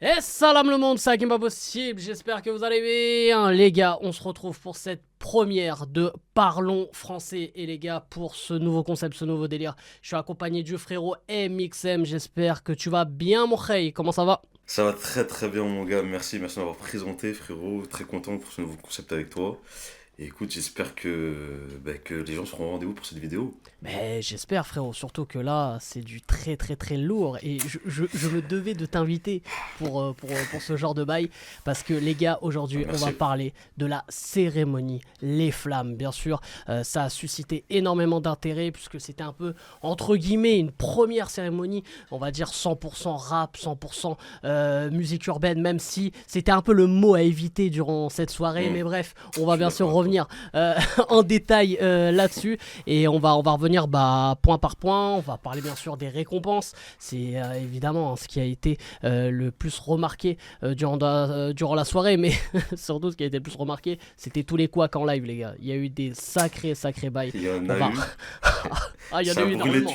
Et salam le monde, ça qui n'est pas possible, j'espère que vous allez bien. Les gars, on se retrouve pour cette première de Parlons Français. Et les gars, pour ce nouveau concept, ce nouveau délire, je suis accompagné du frérot MXM. J'espère que tu vas bien, mon frère. Comment ça va? Ça va très très bien mon gars, merci de m'avoir présenté frérot, très content pour ce nouveau concept avec toi. Et écoute, j'espère que les gens seront au rendez-vous pour cette vidéo. Mais j'espère, frérot, surtout que là, c'est du très très très lourd. Et je me devais de t'inviter pour ce genre de bail. Parce que les gars, Ah, aujourd'hui, on va merci. parler de la cérémonie Les Flammes. Bien sûr, ça a suscité énormément d'intérêt puisque c'était un peu, entre guillemets, une première cérémonie, on va dire 100% rap, 100% musique urbaine, même si c'était un peu le mot à éviter durant cette soirée. Hmm, Mais bref, on je va suis bien sûr d'accord avec toi. revenir en détail là-dessus. Et on va revenir point par point. On va parler bien sûr des récompenses. C'est évidemment ce qui a été le plus remarqué durant la soirée. Mais surtout, ce qui a été le plus remarqué, c'était tous les couacs en live, les gars. Il y a eu des sacrés bails. Il y en On a va. eu, Ah, il y en a ça a eu brûlé énormément.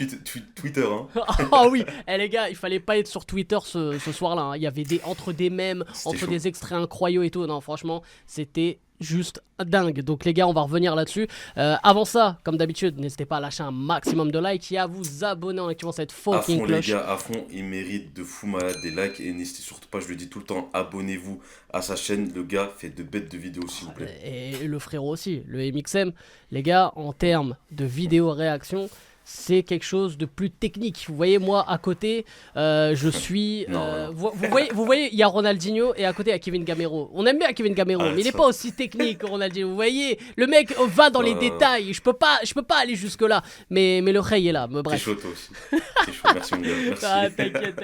Twitter, hein. Ah oui, les gars, il fallait pas être sur Twitter ce soir-là, hein. Il y avait entre des mèmes, C'était entre chaud. des extraits incroyaux et tout. Non, franchement, c'était juste dingue. Donc les gars, on va revenir là-dessus. Avant ça, comme d'habitude, n'hésitez pas à lâcher un maximum de likes et à vous abonner en activant cette À fucking fond les cloche. gars, à fond, il mérite de fou malade des likes et n'hésitez surtout pas, je le dis tout le temps, abonnez-vous à sa chaîne, le gars fait de bêtes de vidéos s'il vous plaît. Et le frérot aussi, le MXM. Les gars, en termes de vidéo réaction, c'est quelque chose de plus technique. Vous voyez, moi, à côté, je suis... Non, non. vous voyez, il y a Ronaldinho et à côté, il y a Kevin Gamero. On aime bien Kevin Gamero, mais Arrête il n'est ça. pas aussi technique que Ronaldinho. Vous voyez, le mec va dans les Non, détails. Je peux pas aller jusque-là. Mais le Rey est là. Mais t'es bref. chaud toi aussi. T'es chaud, merci mon gars, merci. Ah, t'inquiète.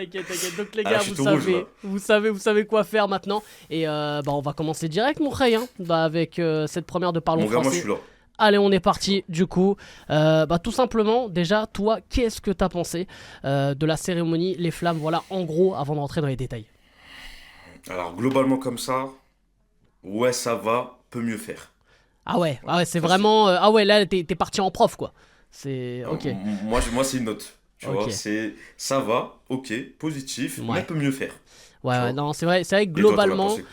Donc les Ah, gars, je suis tout rouge là. vous savez quoi faire maintenant. Et on va commencer direct, mon Rey, hein, avec cette première de Parlons Mon gars, moi je Français. suis là. Allez, on est Je suis là. parti. Du coup, tout simplement, déjà, toi, qu'est-ce que t'as pensé de la cérémonie, les flammes, voilà, en gros, avant de rentrer dans les détails. Alors, globalement, comme ça, ouais, ça va, peut mieux faire. Ah ouais, c'est Ça, c'est. vraiment, ah ouais, là, t'es parti en prof, quoi. C'est ok, Moi, c'est une note. Tu ok, vois, c'est. Ça va, ok, positif, mais ouais, peut mieux faire. Tu ouais, vois. non, c'est vrai que Et toi, t'en as globalement, pensé.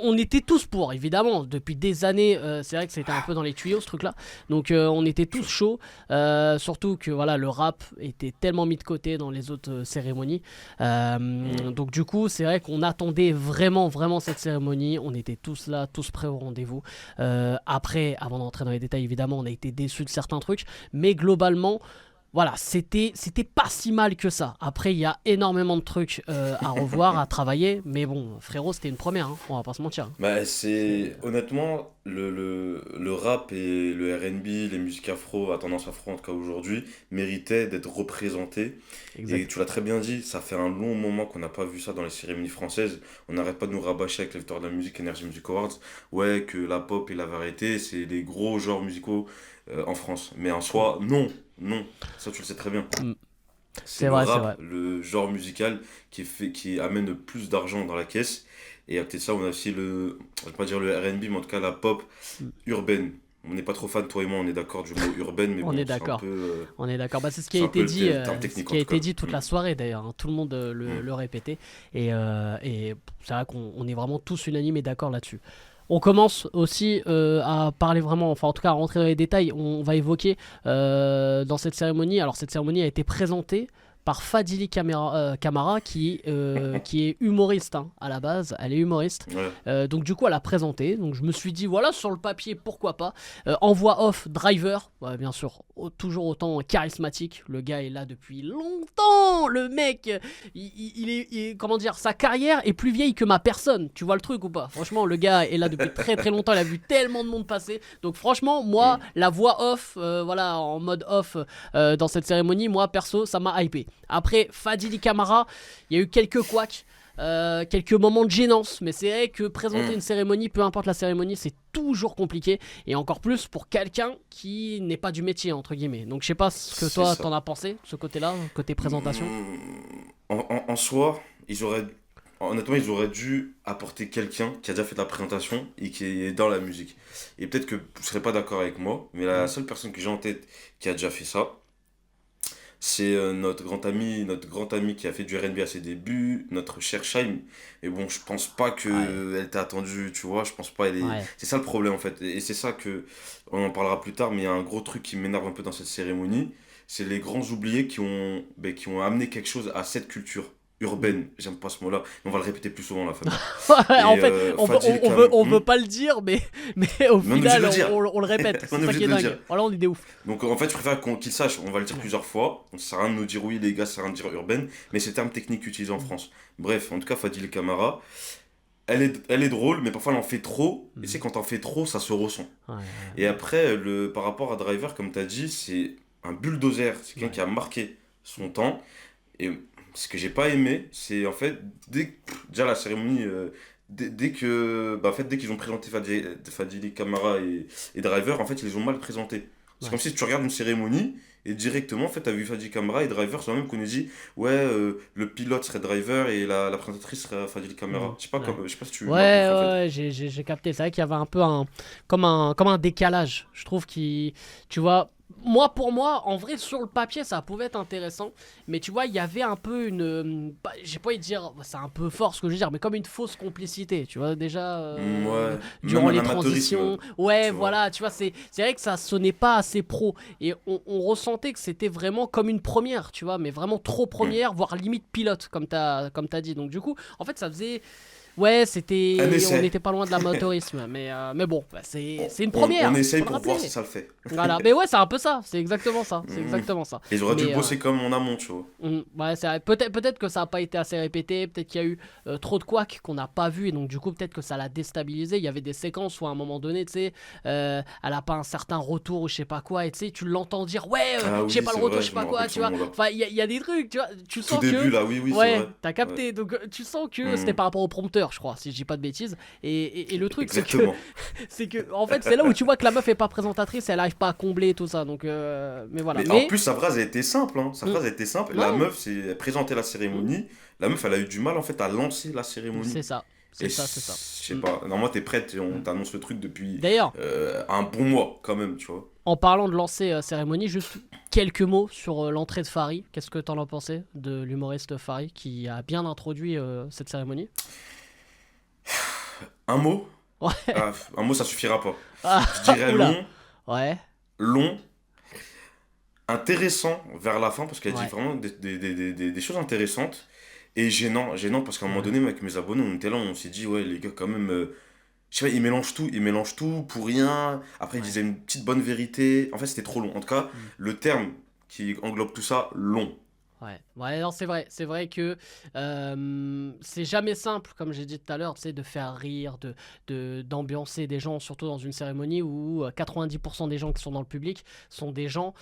on était tous pour, évidemment. Depuis des années, c'est vrai que c'était un peu dans les tuyaux ce truc-là. Donc, on était tous Chaud. chauds. Surtout que voilà, le rap était tellement mis de côté dans les autres cérémonies. Hum, Donc, du coup, c'est vrai qu'on attendait vraiment cette cérémonie. On était tous là, tous prêts au rendez-vous. Après, avant d'entrer dans les détails, évidemment, on a été déçus de certains trucs. Mais globalement, voilà, c'était pas si mal que ça. Après, il y a énormément de trucs à revoir, à travailler, mais bon, frérot, c'était une première, hein, on va pas se mentir. Bah, C'est c'est. Honnêtement, le rap et le RB, les musiques afro, à tendance afro en tout cas aujourd'hui, méritaient d'être représentés. Et exact. tu l'as très bien dit, ça fait un long moment qu'on n'a pas vu ça dans les cérémonies françaises. On n'arrête pas de nous rabâcher avec les victoires de la musique, Energy Music Awards. Ouais, que la pop et la variété, c'est les gros genres musicaux en France. Mais en soi, non, non. Ça, tu le sais très bien. Mm. C'est C'est le vrai, c'est vrai. rap, le genre musical qui amène le plus d'argent dans la caisse. Et à côté de ça, on a aussi je vais pas dire le R&B, mais en tout cas la pop Mm. urbaine. On n'est pas trop fan, toi et moi, on est d'accord du mot urbaine, mais On est bon, d'accord. On est d'accord. Bah, c'est ce qui a c'est un été peu dit, le terme ce technique qui en a tout été cas. dit toute la soirée d'ailleurs, hein. Tout le monde Mm. le répétait. Et c'est vrai qu'on est vraiment tous unanimes et d'accord là-dessus. On commence aussi à parler vraiment, enfin en tout cas à rentrer dans les détails. On va évoquer dans cette cérémonie. Alors cette cérémonie a été présentée par Fadili Camara qui est humoriste, hein, à la base. Elle est humoriste. Ouais. Donc du coup elle a présenté. Donc je me suis dit voilà, sur le papier pourquoi pas. En voix off, Driver, ouais, bien sûr, toujours autant charismatique. Le gars est là depuis longtemps. Le mec, comment dire, sa carrière est plus vieille que ma personne. Tu vois le truc ou pas? Franchement, le gars est là depuis très longtemps. Il a vu tellement de monde passer. Donc franchement, moi, Mm. la voix off, voilà, en mode off dans cette cérémonie, moi perso, ça m'a hypé. Après, Fadili Camara, il y a eu quelques couacs. Quelques moments de gênance, mais c'est vrai que présenter Mm. une cérémonie, peu importe la cérémonie, c'est toujours compliqué, et encore plus pour quelqu'un qui n'est pas du métier, entre guillemets. Donc je sais pas ce que C'est toi ça. t'en as pensé, ce côté-là, côté présentation. En soi, honnêtement, ils auraient dû apporter quelqu'un qui a déjà fait de la présentation et qui est dans la musique. Et peut-être que vous ne serez pas d'accord avec moi, mais la Mhm. seule personne que j'ai en tête qui a déjà fait ça, C'est notre grand ami qui a fait du R&B à ses débuts, notre cher Shaim. Et bon, je pense pas Ouais, que elle t'a attendu, tu vois. Je pense pas. ouais. C'est ça le problème en fait. Et c'est ça que on en parlera plus tard. Mais il y a un gros truc qui m'énerve un peu dans cette cérémonie. C'est les grands oubliés qui ont amené quelque chose à cette culture Mm. urbaine. J'aime pas ce mot-là. On va le répéter plus souvent la famille. Ouais, en Et fait, Fadil Kam. on veut pas le dire, mais au Mais on est obligé final, de le dire. on le répète. On C'est est ça obligé qui est de le dire. dingue. Voilà, on est des ouf. Donc en fait, je préfère qu'ils sachent, on va le dire Ouais. plusieurs fois, ça sert à rien de nous dire oui les gars, ça sert à rien de dire urbaine, mais c'est le terme technique utilisé en Mm. France. Bref, en tout cas, Fadil Camara, elle est drôle, mais parfois elle en fait trop, et c'est Mm. quand t'en fais trop, ça se ressent. Ouais, Et après, par rapport à Driver, comme t'as dit, c'est un bulldozer, c'est quelqu'un ouais. qui a marqué son temps, et ce que j'ai pas aimé, c'est en fait, déjà la cérémonie, en fait, dès qu'ils ont présenté Fadili Camara et Driver, en fait, ils les ont mal présentés. C'est Ouais. comme si tu regardes une cérémonie et directement, en fait, t'as vu Fadili Camara et Driver, c'est même qu'on nous dit, ouais, le pilote serait Driver et la présentatrice serait Fadili Mm. Camara. Je sais pas, Ouais. je sais pas si tu Ouais, m'as compris, en fait. ouais, j'ai capté. C'est vrai qu'il y avait un peu comme un décalage. Je trouve qu'il, tu vois, pour moi, en vrai, sur le papier, ça pouvait être intéressant. Mais tu vois, il y avait un peu j'ai pas envie de dire, c'est un peu fort ce que je veux dire, mais comme une fausse complicité. Tu vois, déjà, Ouais, durant même un les amateurisme, transitions. Ouais, tu vois. voilà, tu vois, c'est vrai que ça sonnait pas assez pro. Et on ressentait que c'était vraiment comme une première, tu vois, mais vraiment trop Hmm. première, voire limite pilote, comme t'as dit. Donc, du coup, en fait, ça faisait. Ouais, Un on essai. n'était pas loin de l'amateurisme, mais bon, bah, c'est une On première, essaye faut le pour voir si rappeler. ça le fait. Voilà, mais ouais, c'est un peu ça, c'est exactement ça, c'est Hmm. exactement ça. Ils auraient dû Mais bosser comme en amont, tu vois. Ouais, c'est vrai. Peut-être que ça n'a pas été assez répété, peut-être qu'il y a eu trop de couacs qu'on n'a pas vu, et donc du coup, peut-être que ça l'a déstabilisé. Il y avait des séquences où à un moment donné, tu sais, elle a pas un certain retour ou je sais pas quoi, et tu sais, tu l'entends dire, ouais, Ah j'ai oui, pas le c'est retour, je vrai, sais je me pas quoi, rappelle tu ce vois. moment-là. Enfin, il y a des trucs, tu vois, tu Tout sens début, que. là, oui, oui, c'est Ouais, vrai. t'as Ouais. capté. Donc tu sens que c'était Hmm. par rapport au prompteur, je crois, si je dis pas de bêtises. Et le truc, c'est que, Exactement. c'est que, en fait, c'est là où tu vois que la meuf est pas présentatrice, elle arrive pas à combler tout ça. Donc, mais voilà. Mais en Mais, plus, sa phrase a été simple, hein. Sa mm, phrase a été simple. La ouais, meuf s'est présentée la mm, cérémonie. La meuf, elle a eu du mal, en fait, à lancer la c'est cérémonie. ça, Et c'est ça. je sais Mm, pas, normalement, t'es prête, on mm. t'annonce le truc depuis D'ailleurs, un bon mois, quand même, tu vois. en parlant de lancer cérémonie, juste quelques mots sur l'entrée de Farid. Qu'est-ce que t'en as pensé de l'humoriste Farid qui a bien introduit cette cérémonie? Un mot? Ouais. Ah, un mot, ça suffira pas. Ah, Je dirais oula. long, Ouais, long, intéressant vers la fin, parce qu'elle dit ouais, vraiment des choses intéressantes. Et gênant, gênant parce qu'à un moment ouais, donné, avec mes abonnés, on était là, on s'est dit, ouais, les gars, quand même, je sais pas, ils mélangent tout pour rien. Après, ils ouais. disaient une petite bonne vérité. En fait, c'était trop long. En tout cas, Mm. le terme qui englobe tout ça, long. Ouais, ouais, non, c'est vrai que c'est jamais simple, comme j'ai dit tout à l'heure, tu sais, de faire rire, d'ambiancer des gens, surtout dans une cérémonie où 90% des gens qui sont dans le public sont des gens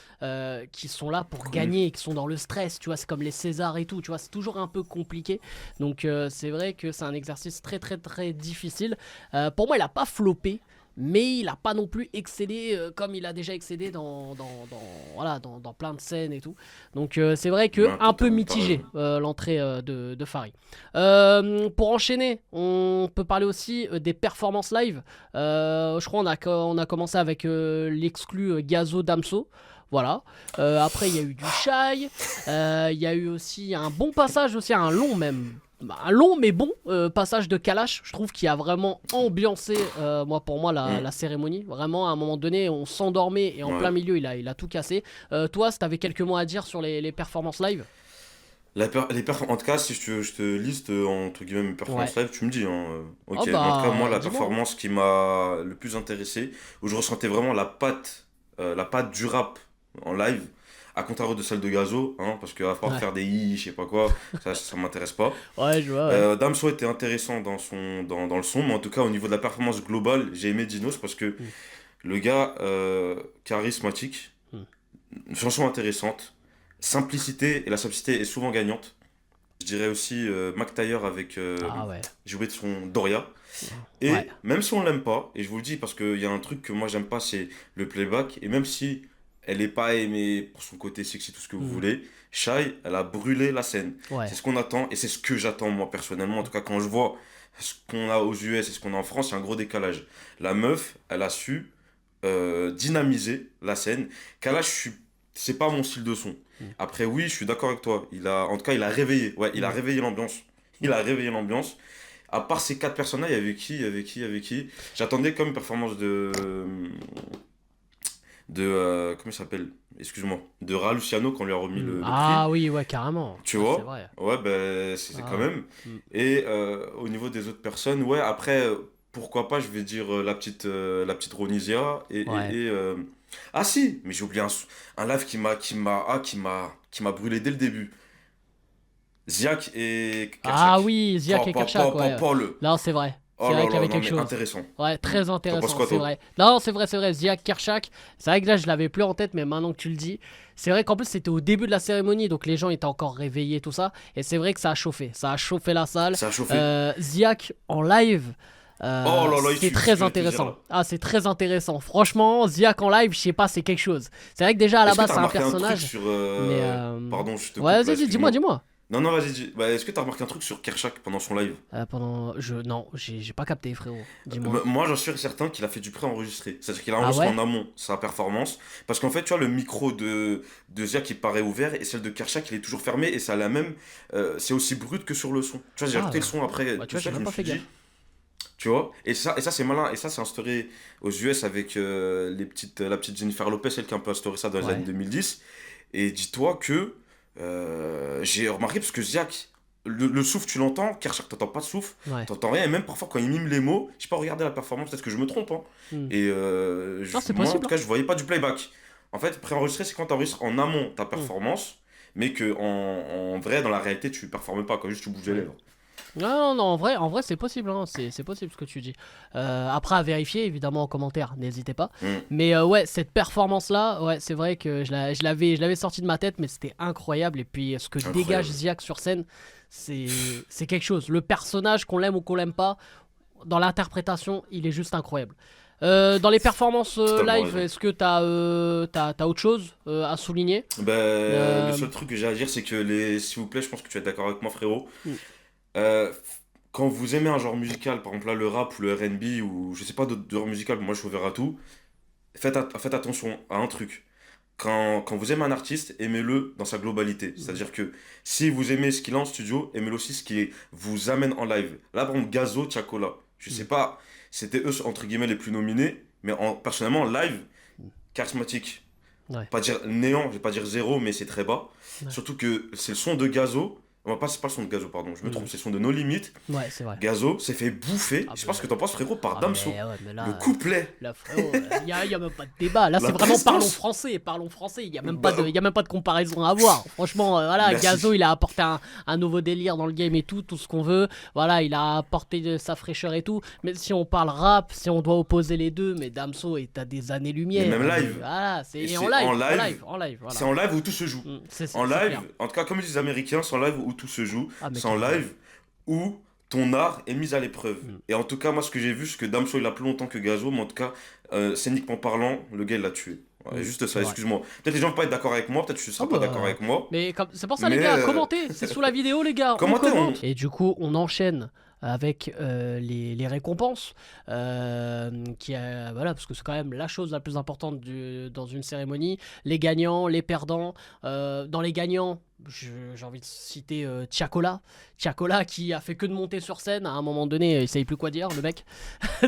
qui sont là pour Connu. gagner, qui sont dans le stress, tu vois, c'est comme les Césars et tout, tu vois, c'est toujours un peu compliqué. Donc c'est vrai que c'est un exercice très très très difficile. Pour moi, il a pas floppé. Mais il n'a pas non plus excellé comme il a déjà excellé voilà, dans plein de scènes et tout. Donc c'est vrai que Ouais, un peu t'as raison. mitigé l'entrée de Farid. Pour enchaîner, on peut parler aussi des performances live. Je crois on a commencé avec l'exclu Gazo Damso. Voilà. Après, il y a eu du Shai. Il y a eu aussi un bon passage, aussi un long même. Un long mais bon passage de Kalash, je trouve, qui a vraiment ambiancé, pour moi, Hmm. la cérémonie. Vraiment, à un moment donné, on s'endormait et en plein Ouais. milieu, il a tout cassé. Toi, si t'avais quelques mots à dire sur les performances live? En tout cas, si je te liste entre guillemets mes Ouais. performances live, tu me dis, hein, Oh ok. Mais en tout cas, moi, bah, la dis-moi, hein. performance qui m'a le plus intéressé, où je ressentais vraiment la patte du rap en live, à contrario de celle de Gazo, hein, parce qu'à part Ouais. faire des i, je sais pas quoi, ça m'intéresse pas. Ouais, je vois, ouais. Damso était intéressant dans le son, mais en tout cas, au niveau de la performance globale, j'ai aimé Dinos parce que Mm, le gars, charismatique, mm. une chanson intéressante, simplicité, et la simplicité est souvent gagnante. Je dirais aussi Mac Taylor avec, Ah ouais. j'ai oublié de son Doria. Ouais. Et même si on l'aime pas, et je vous le dis parce qu'il y a un truc que moi j'aime pas, c'est le playback, et même si elle est pas aimée pour son côté sexy, tout ce que vous Mm, voulez, Shai, elle a brûlé la scène. ouais. C'est ce qu'on attend, et c'est ce que j'attends moi personnellement. En tout cas, quand je vois ce qu'on a aux US et ce qu'on a en France, il y a un gros décalage. La meuf, elle a su dynamiser la scène. Kalash, c'est pas mon style de son. Mm. Après, oui, je suis d'accord avec toi. En tout cas, il a réveillé. Ouais, il a réveillé l'ambiance. Il a réveillé l'ambiance. À part ces quatre personnes-là, il y avait qui, il y avait qui. J'attendais comme une performance comment il s'appelle? Excuse-moi. De Raluciano quand on lui a remis le prix. Ah oui, ouais, carrément. Tu Ça, c'est vois? vrai. Ouais, ben, c'est quand Ah ouais. même. Mm. Et au niveau des autres personnes, ouais, après, pourquoi pas, je vais dire la petite Ronisia. Ouais. Ah si, mais j'ai oublié un live qui m'a brûlé dès le début. Ziak et Ah Kershak. oui, Ziak et Kershak, ouais. Pas le. Non, c'est vrai. Oh C'est vrai là qu'il y là, avait non quelque mais chose. intéressant. Ouais, très T'en penses intéressant, quoi c'est toi? vrai. Non, c'est vrai. Ziak Kershak, c'est vrai que là, je l'avais plus en tête, mais maintenant que tu le dis, c'est vrai qu'en plus, c'était au début de la cérémonie, donc les gens étaient encore réveillés, tout ça. Et c'est vrai que ça a chauffé. Ça a chauffé la salle. Ça a chauffé. Ziak en live. Oh là là, il C'est tue, c'est ce que très je vais te dire intéressant. là. Ah, c'est très intéressant. Franchement, Ziak en live, je sais pas, c'est quelque chose. C'est vrai que déjà à la Est-ce que base, t'as c'est un remarqué un truc personnage, sur... mais Pardon, je te ouais, coupe là, vas-y, dis-moi, excuse-moi. dis-moi. Non, non, vas-y, bah, est-ce que t'as remarqué un truc sur Kershak pendant son live? Non, j'ai pas capté, frérot. Dis-moi. Moi, j'en suis certain qu'il a fait du pré-enregistré. C'est-à-dire qu'il a Ah enregistré ouais? en amont sa performance. Parce qu'en fait, tu vois, le micro de Zia qui paraît ouvert et celle de Kershak, il est toujours fermé et ça a la même. C'est aussi brut que sur le son. Tu vois, j'ai Ah, écouté le son après bah tu tout vois, j'ai ça, je même me pas suis fait dit. gaffe. Tu vois, et ça c'est malin. Et ça, c'est instauré aux US avec la petite Jennifer Lopez, elle qui a un peu instauré ça dans les années Ouais. 2010. Et dis-toi que j'ai remarqué, parce que Ziak, le souffle, tu l'entends, Kershak, t'entends pas de souffle, Ouais. t'entends rien, et même parfois quand il mime les mots, je sais pas regarder la performance, peut-être que je me trompe, hein. Hmm. Et Non, c'est moi, en possible, tout hein. cas, je voyais pas du playback. En fait, préenregistré, c'est quand t'enregistres en amont ta Hmm. performance, mais que en vrai, dans la réalité, tu performes pas, quand juste tu bouges les Ouais. lèvres. Non, en vrai c'est possible, hein. C'est possible ce que tu dis. Après, à vérifier, évidemment, en commentaire, n'hésitez pas. Hmm, Mais ouais, cette performance-là, ouais, c'est vrai que je l'avais sorti de ma tête, mais c'était incroyable. Et puis, ce que dégage incroyable. Ziak sur scène, c'est quelque chose. Le personnage, qu'on l'aime ou qu'on l'aime pas, dans l'interprétation, il est juste incroyable. Dans les performances Totalement live, raison. est-ce que t'as autre chose à souligner? Ben, le Euh, seul truc que j'ai à dire, c'est que s'il vous plaît, je pense que tu es d'accord avec moi, frérot. hmm, Euh, Quand vous aimez un genre musical, par exemple là le rap ou le R&B ou je sais pas d'autres genres musicaux, moi je suis ouvert à tout, faites attention à un truc. Quand vous aimez un artiste, aimez-le dans sa globalité. hmm, C'est-à-dire que si vous aimez ce qu'il a en studio, aimez-le aussi ce qui vous amène en live. Là, par exemple, Gazo, Tiakola, je hmm, sais pas, c'était eux, entre guillemets, les plus nominés, mais personnellement, en live, charismatique. ouais, Pas dire néant, je vais pas dire zéro, mais c'est très bas. ouais, Surtout que c'est le son de Gazo. C'est pas le son de Gazo, pardon, je me hmm. trompe, c'est le son de No Limit. Ouais, c'est vrai. Gazo s'est fait bouffer, Ah, je sais bah, pas ce que t'en penses, frérot, par ah, Damso. mais ouais, mais Le là. couplet, Là, frérot, y a même pas de débat. Là, la c'est vraiment prestance. parlons français. Il y a même pas Bah, y a même pas de comparaison à avoir. Franchement, voilà, Gazo, merci. il a apporté un nouveau délire dans le game et tout ce qu'on veut. Voilà, il a apporté de sa fraîcheur et tout. Mais si on parle rap, si on doit opposer les deux, mais Damso est à des Mais années-lumière. même Mais live. voilà, Et c'est en c'est live, en en live, live, en live, c'est voilà. en live où tout se joue. C'est En live, clair. en tout cas, comme disent les Américains, c'est en live où tout se joue. Ah, mais C'est en carrément. live où ton art est mis à l'épreuve. Mm. Et en tout cas, moi, ce que j'ai vu, c'est que Damso, il a plus longtemps que Gazo, mais en tout cas, scéniquement parlant, le gars, il l'a tué. Ouais, juste C'est ça, vrai. excuse-moi. Peut-être les gens vont pas être d'accord avec moi, peut-être que tu Ah seras pas d'accord bah. avec moi, Mais c'est pour ça, les mais gars, commentez. C'est sous la vidéo, les gars. On commentez, commente. Et du coup, on enchaîne avec les récompenses. Voilà, parce que c'est quand même la chose la plus importante dans une cérémonie. Les gagnants, les perdants. Dans les gagnants, j'ai envie de citer Tiakola. Tiakola qui a fait que de monter sur scène. À un moment donné, il savait plus quoi dire, le mec.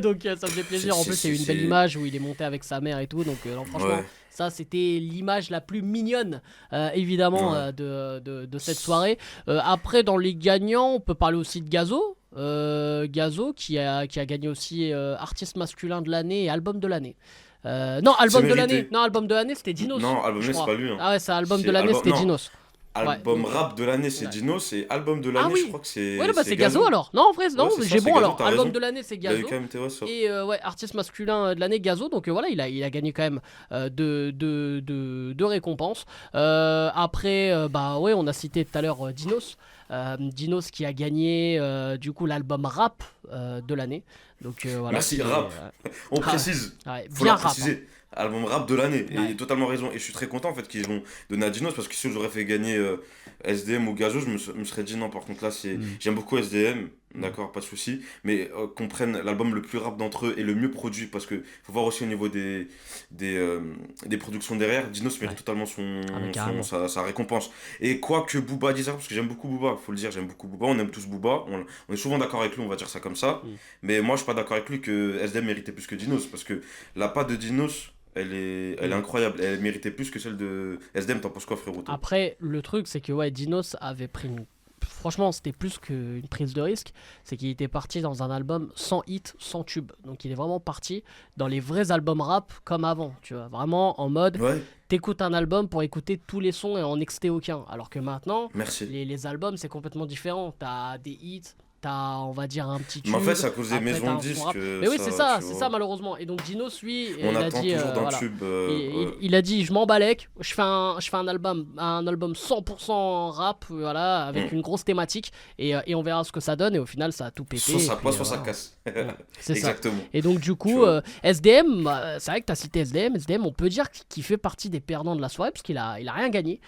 Donc ça me fait plaisir. En plus, il y a eu une belle image où il est monté avec sa mère et tout. Donc non, franchement. Ouais, Ça, c'était l'image la plus mignonne, évidemment, ouais. de cette soirée. Après, dans les gagnants, on peut parler aussi de Gazo. Gazo, qui a gagné aussi artiste masculin de l'année et album de l'année. Non, C'est album de l'année. mérité. Non, album de l'année, c'était Dinos, Non, album je c'est crois. pas lui, hein. Ah ouais, c'est album de C'est l'année, album, c'était non, Dinos. Ouais, album donc, rap de l'année, c'est ouais. Dinos, et album de Ah l'année, je oui. crois que Ouais, bah c'est c'est Gazo Gazo. alors. Non, en vrai, non, Ouais, c'est ça, j'ai c'est bon Gazo, alors. t'as Album raison. de l'année, c'est Il a eu Gazo. quand même Théo ça. Et ouais, artiste masculin de l'année, Gazo. Donc voilà, il a gagné quand même deux récompenses. Après, bah ouais, on a cité tout à l'heure Dinos. Dinos qui a gagné du coup l'album rap de l'année. Donc voilà. Merci, rap. On Ah, précise. ouais, Faut bien leur rap. Hein. préciser. Album rap de l'année. Et il Ouais. a totalement raison. Et je suis très content en fait qu'ils l'ont donné à Dinos parce que si j'aurais fait gagner SDM ou Gazo, je me serais dit non. Par contre là, Mm. j'aime beaucoup SDM. d'accord, pas de souci, mais qu'on prenne l'album le plus rap d'entre eux et le mieux produit, parce que faut voir aussi au niveau des, euh, des productions derrière, Dinos mérite Ouais. totalement Ah, mais carrément. sa récompense. Et quoi que Booba dise ça, parce que j'aime beaucoup Booba, faut le dire, j'aime beaucoup Booba, on aime tous Booba, on est souvent d'accord avec lui, on va dire ça comme ça, Mm. mais moi je suis pas d'accord avec lui que SDM méritait plus que Dinos, parce que la patte de Dinos, elle est Mm. incroyable, elle méritait plus que celle de SDM, t'en penses quoi frérot toi? Après, le truc, c'est que ouais, Dinos avait pris une. Franchement, c'était plus qu'une prise de risque. C'est qu'il était parti dans un album sans hit, sans tube. Donc il est vraiment parti dans les vrais albums rap comme avant. Tu vois, vraiment en mode, Ouais, t'écoutes un album pour écouter tous les sons et en exciter aucun. Alors que maintenant, merci. les albums, c'est complètement différent. T'as des hits, t'as, on va dire, un petit Mais en fait, tube. c'est à cause des Après, t'as maisons de un son disques, rap. Mais oui, ça, tu c'est vois. ça malheureusement. Et donc Dinos, lui, On il a attend dit, toujours d'un voilà. tube. Il a dit, je m'en balèque, je fais un album 100% rap, voilà, avec Hmm. une grosse thématique, et on verra ce que ça donne. Et au final, ça a tout pété. Soit Et ça puis, passe, soit ça voilà. casse. C'est ça. Exactement. Et donc, du Tu coup, vois. SDM, c'est vrai que tu as cité SDM. SDM, on peut dire qu'il fait partie des perdants de la soirée, parce il a rien gagné,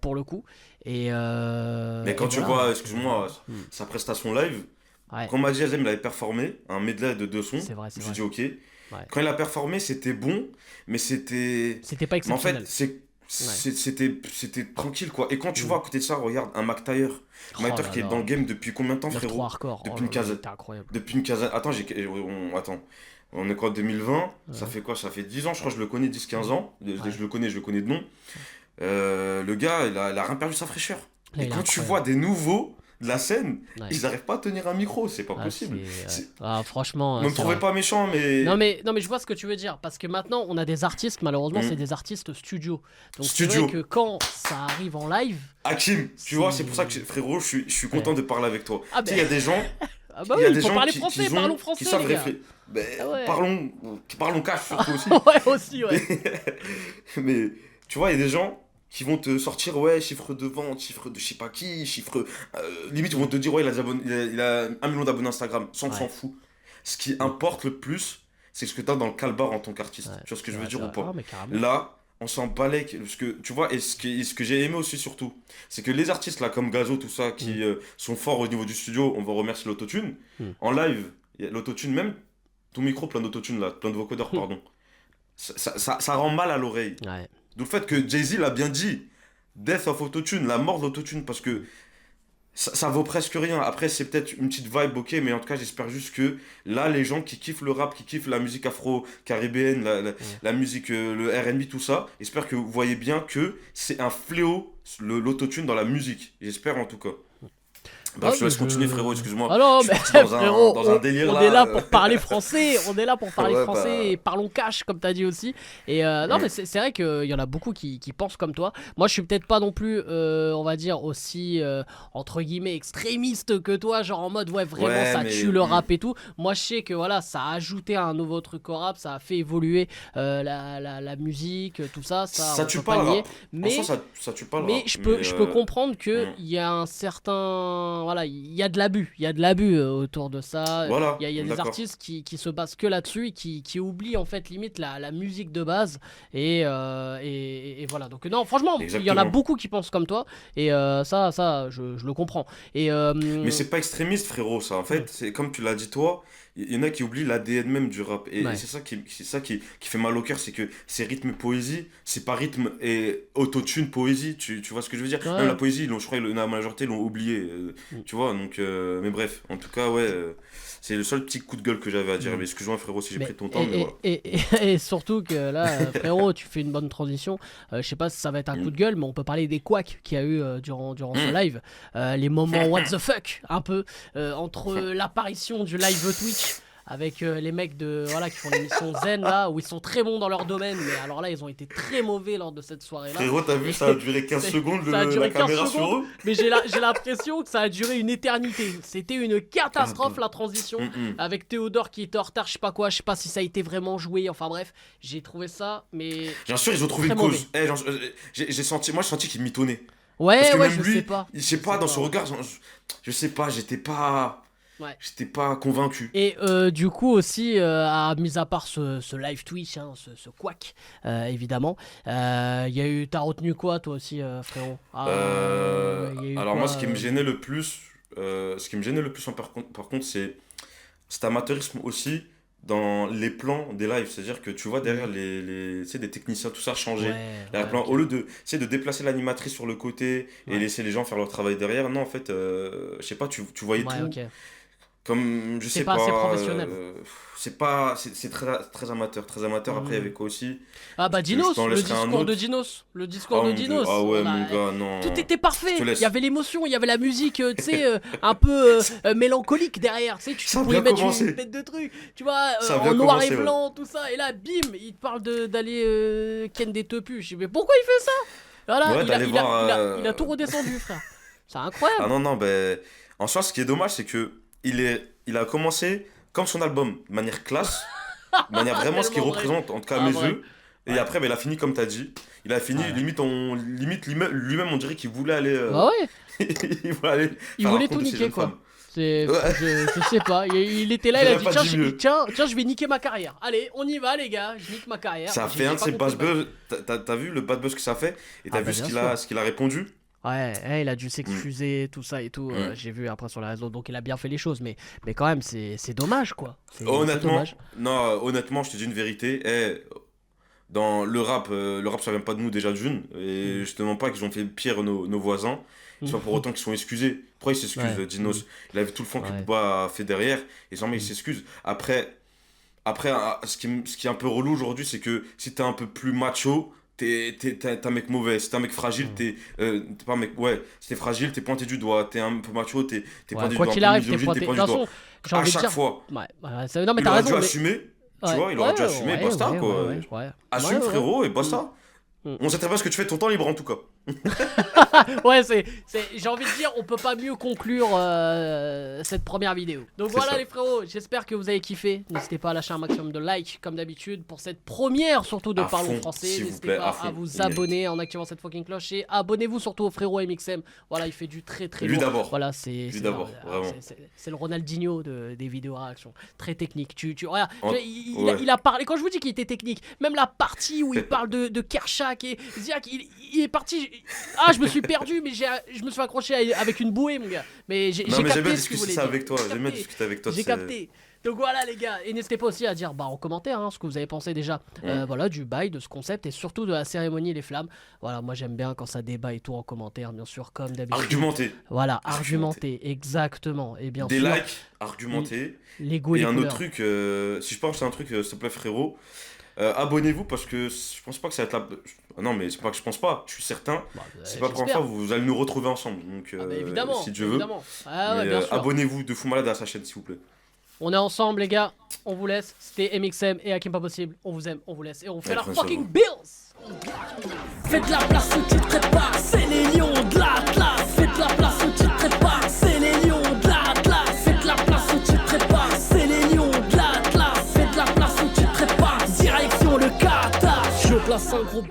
pour le coup. Mais Et quand tu voilà. vois, Donc, excuse-moi, sa prestation live, ouais, quand Madi Azem il avait performé, un medley de deux sons, c'est vrai, je c'est me suis vrai. dit ok. Ouais. Quand il a performé, c'était bon, mais c'était. C'était pas Mais en fait, exceptionnel. Ouais. c'était tranquille quoi. Et quand tu Mm. vois à côté de ça, regarde un Mac Taylor. Mac Oh Taylor là qui est dans là. le game depuis combien de temps, 9-3 frérot? hardcore. Oh Depuis là une là, il quinzaine. était incroyable. Depuis une quinzaine. Attends, attends. On est quoi, 2020? Ça Ouais. fait quoi? Ça fait 10 ans, je crois que je le connais, 10 15 ans. Ouais. Je le connais de nom. Le gars, il a rien perdu sa fraîcheur. Là, Et il est quand tu vois incroyable. des nouveaux de la scène, Ouais. ils n'arrivent pas à tenir un micro, c'est pas Ah, possible. ah, franchement, Ne me c'est trouvez vrai. pas méchant, mais Non mais je vois ce que tu veux dire parce que maintenant on a des artistes, malheureusement c'est Hmm. des artistes studio. Donc c'est vrai Studio. que quand ça arrive en live, Hakim, tu vois, c'est pour ça que c'est frérot, je suis content ouais. de parler avec toi. Ah Tu sais, ben il ah bah y oui, a il des faut gens parler français, parlons qui français savent les gars. réfléchir. Ben, Ah ouais. parlons cash surtout aussi. Ouais aussi ouais. Mais tu vois, il y a des gens qui vont te sortir, ouais, chiffre de vente, chiffre de je sais pas qui, chiffre. Limite, ils vont te dire, ouais, il a 1 million d'abonnés Instagram, sans Ouais. s'en fout. Ce qui Mm. importe le plus, c'est ce que tu as dans le calbar en tant Ouais, qu'artiste. Tu vois ce que c'est je veux vrai, dire c'est ou vrai. pas? Ah mais carrément. Là, on s'en balait. Parce que, tu vois, et ce que j'ai aimé aussi surtout, c'est que les artistes là, comme Gazo, tout ça, Mm. qui sont forts au niveau du studio, on va remercier l'autotune. Mm. En live, il y a l'autotune, même ton micro plein d'autotune là, plein de vocodeurs, Mm. pardon. Ça rend mal à l'oreille. Ouais. D'où le fait que Jay-Z l'a bien dit. Death of Autotune, la mort de l'autotune, parce que ça vaut presque rien. Après, c'est peut-être une petite vibe, ok, mais en tout cas, j'espère juste que là, les gens qui kiffent le rap, qui kiffent la musique afro-caribéenne, Mm. la musique, le R&B, tout ça, j'espère que vous voyez bien que c'est un fléau, l'autotune dans la musique. J'espère en tout cas. Ah, Bref, je te mais laisse continuer, frérot, excuse-moi. Ah non, Je suis mais parti dans frérot, dans un délire on là. est là pour parler français. On est là pour parler Ouais, français et bah. parlons cash, comme t'as dit aussi. Et non, mais Hmm. c'est vrai qu'il y en a beaucoup qui pensent comme toi. Moi, je suis peut-être pas non plus, on va dire, aussi, entre guillemets, extrémiste que toi. Genre en mode, ouais, vraiment, Ouais, ça mais. tue le rap et tout. Moi, je sais que voilà, ça a ajouté un nouveau truc au rap. Ça a fait évoluer la musique, tout ça. Ça, Ça on tue peut pas pas le le nier. rap. En soi, Mais. ça tue pas le Mais rap. Mais. je peux comprendre qu'il Hmm. y a un certain. Voilà, il y a de l'abus. Il y a de l'abus autour de ça. Voilà, Il y a des d'accord. artistes qui se basent que là-dessus et qui oublient en fait limite la musique de base. Et voilà. Donc, non, franchement, il y en a Exactement. beaucoup qui pensent comme toi. Et ça je le comprends. Et. Mais c'est pas extrémiste, frérot, ça. En Hmm, fait, c'est comme tu l'as dit toi, il y en a qui oublient l'ADN même du rap. Et ouais. c'est ça qui fait mal au cœur, c'est que c'est rythme et poésie, c'est pas rythme et autotune poésie, tu vois ce que je veux dire? Même la Ouais. poésie, je crois que la majorité l'ont oublié, Hmm, tu vois, donc, mais bref, en tout cas, ouais, c'est le seul petit coup de gueule que j'avais à dire. hmm. Mais excuse-moi, frérot, si j'ai Mais, pris ton temps, mais voilà. et surtout que là, frérot, tu fais une bonne transition. Je sais pas si ça va être un coup Mm. de gueule, mais on peut parler des couacs qu'il y a eu durant ce Mm. live. Les moments what the fuck, un peu, entre l'apparition du live Twitch avec les mecs voilà, qui font l'émission Zen, là, où ils sont très bons dans leur domaine, mais alors là, ils ont été très mauvais lors de cette soirée-là. Frérot, t'as vu, ça a duré 15 secondes, Ça a la duré 15 caméra sur secondes, eux? mais j'ai l'impression que ça a duré une éternité. C'était une Ah, catastrophe, bah. la transition Mm, mm. avec Théodore qui était en retard, je sais pas quoi, je sais pas si ça a été vraiment joué, enfin bref, j'ai trouvé ça, mais Bien sûr, ils ont trouvé très une mauvais. cause. J'ai senti, moi, j'ai senti qu'il mitonnait. Parce Ouais, que ouais, même je sais lui, pas. je sais Je pas, sais dans pas, son ouais. regard, je sais pas, Ouais. j'étais pas convaincu. Et du coup aussi, mis à part ce live Twitch, hein, ce quack, évidemment, il y a eu, t'as retenu quoi toi aussi, frérot? Il y a eu Alors moi, quoi ce qui me gênait le plus, ce qui me gênait le plus par contre, c'est cet amateurisme aussi dans les plans des lives. C'est-à-dire que tu vois derrière tu sais, des techniciens, tout ça changer. Ouais, Au ok. lieu de, tu sais, de déplacer l'animatrice sur le côté et Ouais, laisser les gens faire leur travail derrière, non, en fait, je sais pas, tu voyais ouais, tout ok. comme, je C'est sais pas assez pas, professionnel. c'est pas, c'est très, très amateur. Très amateur. Après, il y Hmm. avait quoi aussi? Ah bah Je Dinos, t'en le laisserai un discours de autre. Dinos, le discours Oh de mon dieu, ah Dinos, ouais, mon gars, non. tout était Je te parfait. Il y laisse. avait l'émotion, il y avait la musique, tu sais, un peu mélancolique derrière. Tu sais, tu Ça a pouvais bien mettre une commencé. tête de truc, tu vois, Ça a en bien noir et commencé, ouais. blanc, tout ça. Et là, bim, il te parle d'aller ken des teupus. Je dis mais pourquoi il fait ça? Voilà, Ouais, d'aller voir. il a tout redescendu, frère. C'est Ah incroyable. non, non, ben. En soi, ce qui est dommage, c'est que il a commencé comme son album, de manière classe, de manière vraiment ce qu'il Tellement vrai. représente, en tout cas à Ah mes vrai. yeux. Et Ouais. après, ben, il a fini comme t'as dit. Il a fini, Ouais. limite lui-même, on dirait qu'il voulait aller, Bah ouais. il voulait aller Il faire la voulait tout rencontre de ces niquer jeunes quoi. femmes. C'est, Ouais, je sais pas. Il était là, il a j'aurais dit pas tiens, dit mieux. tiens, je vais niquer ma carrière. Allez, on y va les gars, je nique ma carrière. Ça a fait un J'ai de pas ses compris bad le bail. buzz. T'as vu le bad buzz que ça fait? Et Ah t'as bah vu bien sûr. ce qu'il a répondu? Ouais, il a dû Mm, s'excuser, tout ça et tout. mm. J'ai vu après sur les réseaux, donc il a bien fait les choses, mais quand même, c'est dommage quoi. C'est Honnêtement, dommage. non, honnêtement, je te dis une vérité. Dans le rap ça vient pas de nous déjà d'une. Et Mm. je te demande pas qu'ils ont fait pire nos voisins. C'est pas pour Mm. autant qu'ils sont excusés. Pourquoi ils s'excusent, Ouais, Dinos? Il avait tout le fond que ouais. Booba a fait derrière. Et sans il Mm. s'excuse. Après ce qui est un peu relou aujourd'hui, c'est que si t'es un peu plus macho, t'es un mec mauvais. Si t'es un mec fragile, Mm. t'es pas un mec. Ouais, si t'es fragile, t'es pointé du doigt. T'es un peu macho, t'es Ouais, pointé du quoi doigt. Un qu'il peu arrive, t'es misogyne, t'es pointé. De toute pointé du doigt. façon, j'ai À envie de chaque dire. fois. Non mais Il t'as aurait dû raison, mais. assumer. Tu Ouais, vois, il aurait ouais, dû assumer, ouais, basta ouais, quoi. ouais, ouais, ouais. Assume Ouais, ouais. frérot et Mm. basta. Mm. On sait très bien ce que tu fais de ton temps libre en tout cas. Ouais, j'ai envie de dire, on peut pas mieux conclure cette première vidéo. Donc C'est voilà ça. les frérots, j'espère que vous avez kiffé. N'hésitez pas à lâcher un maximum de likes comme d'habitude pour cette première surtout de À Parlons fond, Français. s'il vous N'hésitez plaît, pas à à fond. vous Il mérite. abonner en activant cette fucking cloche et abonnez-vous surtout au frérot MXM. Voilà, il fait du très très Lui lourd. d'abord. Voilà, Lui d'abord, vraiment. c'est le Ronaldinho des vidéos réactions. Très technique. Regarde, En- Ouais. il a parlé, quand je vous dis qu'il était technique, même la partie où il parle de Kershak et Ziak, il est parti. Ah, je me suis perdu, mais je me suis accroché avec une bouée, mon gars. Mais j'ai Non mais j'aime bien capté ce que vous discuter voulez ça dire. avec toi. J'ai J'aime bien capté. discuter avec toi. J'ai capté. Donc voilà les gars, et n'hésitez pas aussi à dire en commentaire ce que vous avez pensé déjà voilà, du bail, de ce concept et surtout de la cérémonie Les Flammes. Voilà, moi j'aime bien quand ça débat et tout en commentaire, bien sûr, comme d'habitude. Argumenté. Voilà, Argumenté. argumenté, exactement. Et bien Des sûr, likes, argumenté. les goûts et Et les un autre couleurs. truc, si je pense à un truc, s'il te plaît frérot, abonnez-vous parce que je pense pas que ça va être la... Non mais c'est pas que je pense pas, je suis certain. Bah, C'est pas la première j'espère. fois, vous allez nous retrouver ensemble. Donc Ah bah évidemment, si Dieu veut. évidemment. Ah Mais ouais, bien sûr. abonnez-vous de fou malade à sa chaîne s'il vous plaît. On est ensemble les gars, on vous laisse. C'était MXM et Hakim Pas Possible. On vous aime, on vous laisse et on fait Ouais, la prenez soin de fucking vous. bills. Faites de la place où tu te pas, c'est les lions de l'Atlas. Faites de la place où tu te pas, c'est les lions de l'Atlas. Faites de la place où tu te pas, c'est les lions de l'Atlas. Faites de la place où tu te pas, direction le Qatar. Je place un gros